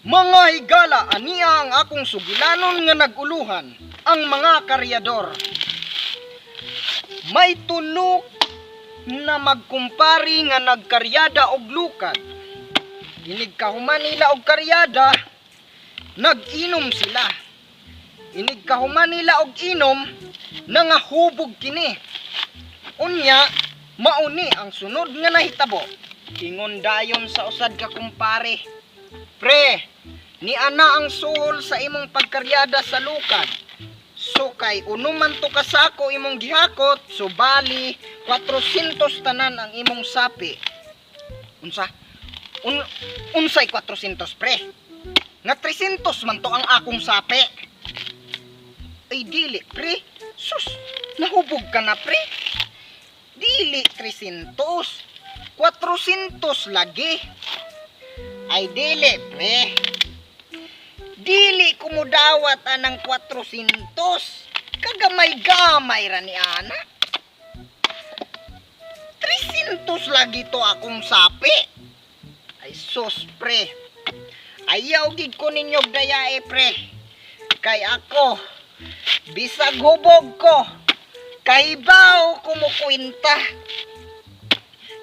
Mga higala, aniya ang akong sugilanon nga naguluhan, ang mga karyador. May tulok na magkumpari nga nagkaryada og lukad. Inig kahuman nila og karyada, nag-inom sila. Inig kahuman nila og inom, nangahubog kini. Unya, mauni ang sunod nga nahitabo. Ingon dayon sa usad ka kumpare. Pre, ni ana ang suhol sa imong pagkaryada sa lukad. So kay unuman to kasako imong gihakot, so bali 400 tanan ang imong sapi. Unsa? Unsay 400 pre? Nga 300 man to ang akong sapi. Ay dili pre. Sus, nahubog ka na pre. Dili 300. 400 lagi. Ay dili pre. Dili ko mo dawat anang 400. Kagamay-gamay ra ni ana. 300 lagi to akong sapi. Ay sus pre. Ayaw gid ko ninyo dayae pre. Kay ako bisag hubog ko. Kaibaw kumukwinta.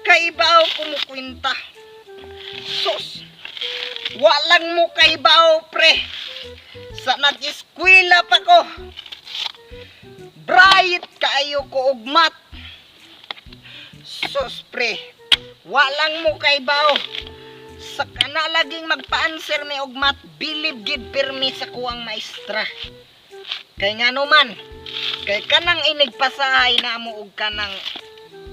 Kaibaw kumukwinta. Sus. Walang mo kaibaw pre. Sa nag-eskwela pa ko. Bright kaayo ko og mat. Sus pre. Walang mo kaibaw. Sa kana laging magpa-answer mi og mat, bilib gid pirmi sa kuang maestra. Kay ngano man, kay kanang inigpasahay na mo og kanang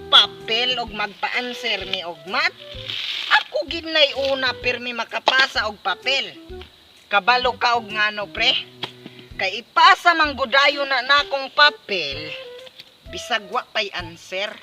papel og magpa-answer mi og mat. Ako gid nay una pirmi makapasa og papel. Kabalo ka og ngano pre? Kay ipasa man gudayon na nakong papel, bisag wa pay answer.